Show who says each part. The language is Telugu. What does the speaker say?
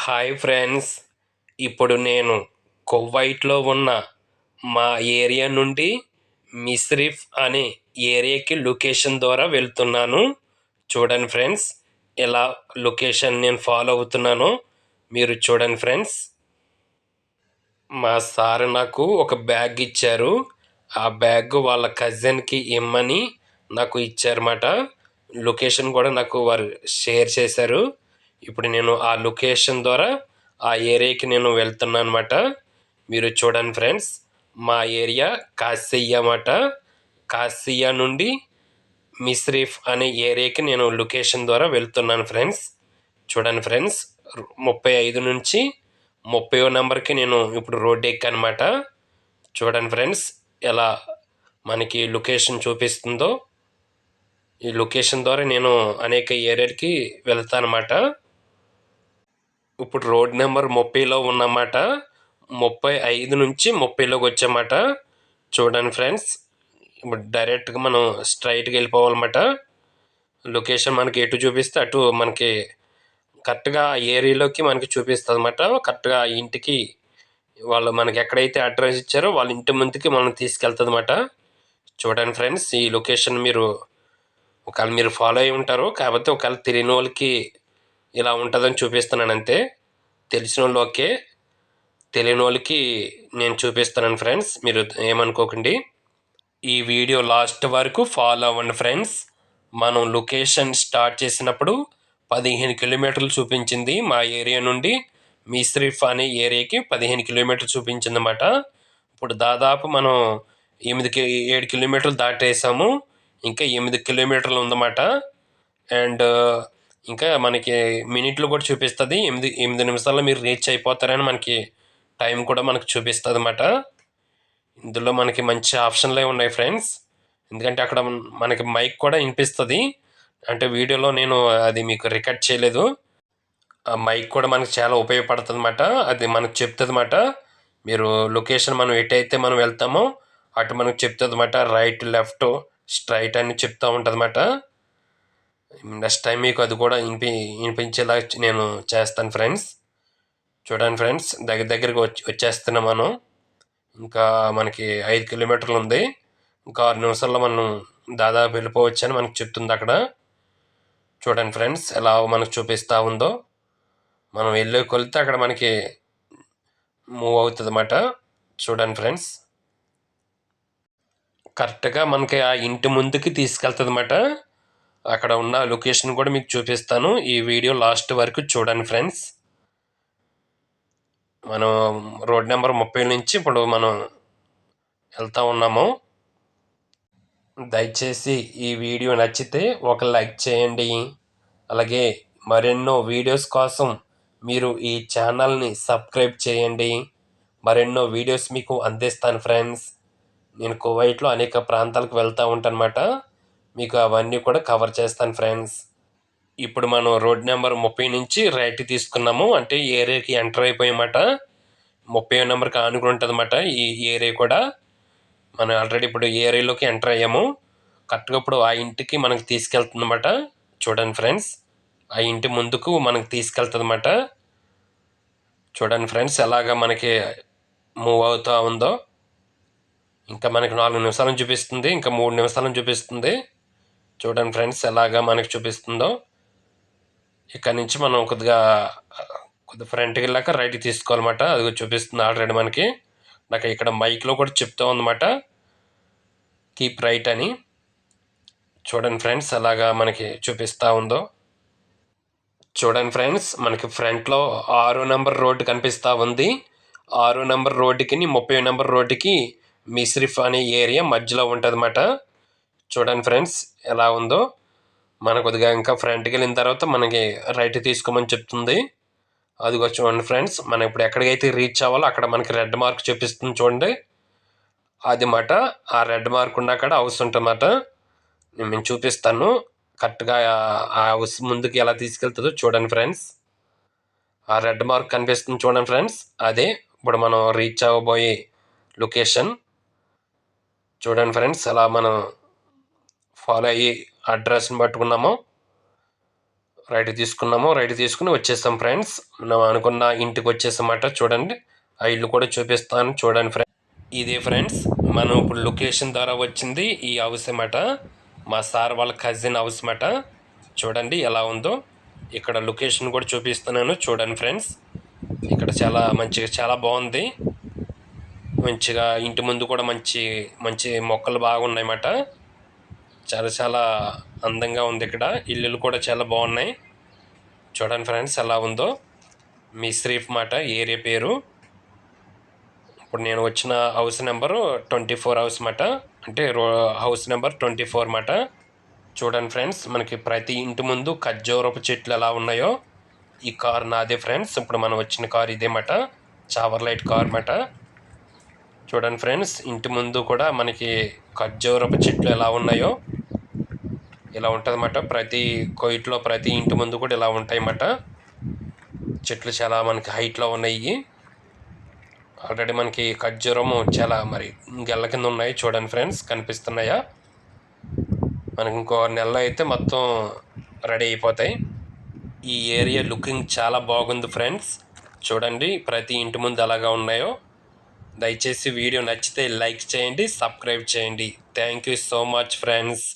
Speaker 1: హాయ్ ఫ్రెండ్స్, ఇప్పుడు నేను కువైట్లో ఉన్న మా ఏరియా నుండి మిస్రిఫ్ అనే ఏరియాకి లొకేషన్ ద్వారా వెళ్తున్నాను. చూడండి ఫ్రెండ్స్, ఎలా లొకేషన్ నేను ఫాలో అవుతున్నానో మీరు చూడండి ఫ్రెండ్స్. మా సార్ నాకు ఒక బ్యాగ్ ఇచ్చారు. ఆ బ్యాగ్ వాళ్ళ కజిన్కి ఇమ్మని నాకు ఇచ్చారన్నమాట. లొకేషన్ కూడా నాకు వారు షేర్ చేశారు. ఇప్పుడు నేను ఆ లొకేషన్ ద్వారా ఆ ఏరియాకి నేను వెళ్తున్నాను అన్నమాట. మీరు చూడండి ఫ్రెండ్స్, మా ఏరియా కాసియా అన్నమాట. కాసియా నుండి మిస్రీఫ్ అనే ఏరియాకి నేను లొకేషన్ ద్వారా వెళ్తున్నాను ఫ్రెండ్స్. చూడండి ఫ్రెండ్స్, 35 నుంచి 30వ నెంబర్కి నేను ఇప్పుడు రోడ్డు ఎక్కనమాట. చూడండి ఫ్రెండ్స్, ఎలా మనకి లొకేషన్ చూపిస్తుందో. ఈ లొకేషన్ ద్వారా నేను అనేక ఏరియాలకి వెళ్తానమాట. ఇప్పుడు రోడ్ నెంబర్ 30లో ఉన్నమాట. 35 నుంచి 30లోకి వచ్చామాట. చూడండి ఫ్రెండ్స్, ఇప్పుడు డైరెక్ట్గా మనం స్ట్రైట్గా వెళ్ళిపోవాలన్నమాట. లొకేషన్ మనకి ఎటు చూపిస్తే అటు మనకి కరెక్ట్గా ఆ ఏరియాలోకి మనకి చూపిస్తుంది అన్నమాట. కరెక్ట్గా ఆ ఇంటికి వాళ్ళు మనకి ఎక్కడైతే అడ్రస్ ఇచ్చారో వాళ్ళ ఇంటి ముందుకి మనం తీసుకెళ్తుంది అన్నమాట. చూడండి ఫ్రెండ్స్, ఈ లొకేషన్ మీరు ఒకవేళ మీరు ఫాలో అయి ఉంటారు, కాకపోతే ఒకవేళ తెలియని వాళ్ళకి ఇలా ఉంటుందని చూపిస్తున్నాను అంతే. తెలిసిన వాళ్ళు ఓకే, తెలియని వాళ్ళకి నేను చూపిస్తున్నాను ఫ్రెండ్స్, మీరు ఏమనుకోకండి. ఈ వీడియో లాస్ట్ వరకు ఫాలో అవ్వండి ఫ్రెండ్స్. మనం లొకేషన్ స్టార్ట్ చేసినప్పుడు 15 కిలోమీటర్లు చూపించింది. మా ఏరియా నుండి మిస్రిఫ్ అనే ఏరియాకి 15 కిలోమీటర్లు చూపించింది అన్నమాట. ఇప్పుడు దాదాపు మనం 7 కిలోమీటర్లు దాటేసాము. ఇంకా 8 కిలోమీటర్లు ఉందన్నమాట. అండ్ ఇంకా మనకి మినిట్లు కూడా చూపిస్తుంది. 8 నిమిషాల్లో మీరు రీచ్ అయిపోతారని మనకి టైం కూడా మనకు చూపిస్తుంది అన్నమాట. ఇందులో మనకి మంచి ఆప్షన్లే ఉన్నాయి ఫ్రెండ్స్. ఎందుకంటే అక్కడ మనకి మైక్ కూడా వినిపిస్తుంది. అంటే వీడియోలో నేను అది మీకు రికార్డ్ చేయలేదు. ఆ మైక్ కూడా మనకు చాలా ఉపయోగపడుతుంది అన్నమాట. అది మనకు చెప్తుంది అన్నమాట. మీరు లొకేషన్ మనం ఎటైతే మనం వెళ్తామో అటు మనకు చెప్తుంది అన్నమాట. రైట్, లెఫ్ట్, స్ట్రైట్ అని చెప్తూ ఉంటుంది అన్నమాట. నెక్స్ట్ టైం మీకు అది కూడా వినిపించేలా నేను చేస్తాను ఫ్రెండ్స్. చూడండి ఫ్రెండ్స్, దగ్గరికి వచ్చేస్తున్నాం మనం. ఇంకా మనకి 5 కిలోమీటర్లు ఉంది. ఇంకా 6 నిమిషాల్లో మనం దాదాపు వెళ్ళిపోవచ్చు అని మనకు చెప్తుంది అక్కడ. చూడండి ఫ్రెండ్స్, ఎలా మనకు చూపిస్తూ ఉందో. మనం వెళ్ళే కొలితే అక్కడ మనకి మూవ్ అవుతుంది అన్నమాట. చూడండి ఫ్రెండ్స్, కరెక్ట్గా మనకి ఆ ఇంటి ముందుకి తీసుకెళ్తుంది అన్నమాట. అక్కడ ఉన్న లొకేషన్ కూడా మీకు చూపిస్తాను. ఈ వీడియో లాస్ట్ వరకు చూడండి ఫ్రెండ్స్. మనం రోడ్ నెంబర్ 30 నుంచి ఇప్పుడు మనం వెళ్తూ ఉన్నాము. దయచేసి ఈ వీడియో నచ్చితే ఒక లైక్ చేయండి. అలాగే మరెన్నో వీడియోస్ కోసం మీరు ఈ ఛానల్ని సబ్స్క్రైబ్ చేయండి. మరెన్నో వీడియోస్ మీకు అందిస్తాను ఫ్రెండ్స్. నేను కువైట్లో అనేక ప్రాంతాలకు వెళ్తూ ఉంటానన్నమాట. మీకు అవన్నీ కూడా కవర్ చేస్తాను ఫ్రెండ్స్. ఇప్పుడు మనం రోడ్ నెంబర్ 30 నుంచి రైట్ తీసుకున్నాము, అంటే ఏరియాకి ఎంటర్ అయిపోయామాట. 30వ నెంబర్కి ఆనుకుని ఉంటుంది అన్నమాట ఈ ఏరియా కూడా. మనం ఆల్రెడీ ఇప్పుడు ఏరియాలోకి ఎంటర్ అయ్యాము. కరెక్ట్గా ఇప్పుడు ఆ ఇంటికి మనకి తీసుకెళ్తుంది అన్నమాట. చూడండి ఫ్రెండ్స్, ఆ ఇంటి ముందుకు మనకి తీసుకెళ్తుంది అన్నమాట. చూడండి ఫ్రెండ్స్, ఎలాగ మనకి మూవ్ అవుతూ ఉందో. ఇంకా మనకి 4 నిమిషాలను చూపిస్తుంది, ఇంకా 3 నిమిషాలను చూపిస్తుంది. చూడండి ఫ్రెండ్స్, ఎలాగా మనకి చూపిస్తుందో. ఇక్కడ నుంచి మనం కొద్దిగా ఫ్రంట్కి వెళ్ళాక రైట్కి తీసుకోవాలన్నమాట. అది చూపిస్తుంది ఆల్రెడీ మనకి. నాకు ఇక్కడ మైక్లో కూడా చెప్తూ ఉందన్నమాట, కీప్ రైట్ అని. చూడండి ఫ్రెండ్స్, అలాగా మనకి చూపిస్తూ ఉందో. చూడండి ఫ్రెండ్స్, మనకి ఫ్రంట్లో 6 నెంబర్ రోడ్డు కనిపిస్తూ ఉంది. 6 నెంబర్ రోడ్డుకి 30 నెంబర్ రోడ్డుకి మిస్రిఫ్ అనే ఏరియా మధ్యలో ఉంటుంది అన్నమాట. చూడండి ఫ్రెండ్స్, ఎలా ఉందో. మన కొద్దిగా ఇంకా ఫ్రంట్కి వెళ్ళిన తర్వాత మనకి రైట్ తీసుకోమని చెప్తుంది. అదిగో చూడండి ఫ్రెండ్స్, మనం ఇప్పుడు ఎక్కడికైతే రీచ్ అవ్వాలో అక్కడ మనకి రెడ్ మార్క్ చూపిస్తుంది చూడండి. అది మాట, ఆ రెడ్ మార్క్ ఉన్న కాడ హౌస్ ఉంటుందన్నమాట. నేను చూపిస్తాను కరెక్ట్గా ఆ హౌస్ ముందుకు ఎలా తీసుకెళ్తుందో. చూడండి ఫ్రెండ్స్, ఆ రెడ్ మార్క్ కనిపిస్తుంది చూడండి ఫ్రెండ్స్, అదే ఇప్పుడు మనం రీచ్ అవ్వబోయే లొకేషన్. చూడండి ఫ్రెండ్స్, అలా మనం ఫాలో అయ్యి అడ్రస్ని పట్టుకున్నాము. రైట్ తీసుకున్నాము. రైట్ తీసుకుని వచ్చేసాం ఫ్రెండ్స్. మనం అనుకున్న ఇంటికి వచ్చేసామాట. చూడండి, ఆ ఇల్లు కూడా చూపిస్తాను చూడండి ఫ్రెండ్స్. ఇదే ఫ్రెండ్స్, మనం ఇప్పుడు లొకేషన్ ద్వారా వచ్చింది ఈ హౌస్ అన్నమాట. మా సార్ వాళ్ళ కజిన్ హౌస్ అన్నమాట. చూడండి ఎలా ఉందో. ఇక్కడ లొకేషన్ కూడా చూపిస్తున్నాను చూడండి ఫ్రెండ్స్. ఇక్కడ చాలా మంచిగా చాలా బాగుంది. మంచిగా ఇంటి ముందు కూడా మంచి మంచి మొక్కలు బాగున్నాయన్నమాట. చాలా చాలా అందంగా ఉంది. ఇక్కడ ఇల్లులు కూడా చాలా బాగున్నాయి. చూడండి ఫ్రెండ్స్ ఎలా ఉందో. మీ శ్రీఫ్ మాట ఏరియా పేరు. ఇప్పుడు నేను వచ్చిన హౌస్ నెంబరు 24 హౌస్ మాట. అంటే హౌస్ నెంబర్ 24 మాట. చూడండి ఫ్రెండ్స్, మనకి ప్రతి ఇంటి ముందు ఖర్జూరపు చెట్లు ఎలా ఉన్నాయో. ఈ కార్ నాదే ఫ్రెండ్స్. ఇప్పుడు మనం వచ్చిన కార్ ఇదే మాట. చావర్లైట్ కార్ మాట. చూడండి ఫ్రెండ్స్, ఇంటి ముందు కూడా మనకి ఖర్జూరపు చెట్లు ఎలా ఉన్నాయో ఇలా ఉంటుందన్నమాట. ప్రతి కొయిట్లో ప్రతి ఇంటి ముందు కూడా ఇలా ఉంటాయన్నమాట. చెట్లు చాలా మనకి హైట్లో ఉన్నాయి. ఆల్రెడీ మనకి ఖర్జూరము చాలా మరి గెల్ల కింద ఉన్నాయి. చూడండి ఫ్రెండ్స్, కనిపిస్తున్నాయా? మనకి ఇంకో నెలలో అయితే మొత్తం రెడీ అయిపోతాయి. ఈ ఏరియా లుకింగ్ చాలా బాగుంది ఫ్రెండ్స్. చూడండి ప్రతి ఇంటి ముందు అలాగా ఉన్నాయో. దయచేసి వీడియో నచ్చితే లైక్ చేయండి, సబ్స్క్రైబ్ చేయండి. Thank you so much friends.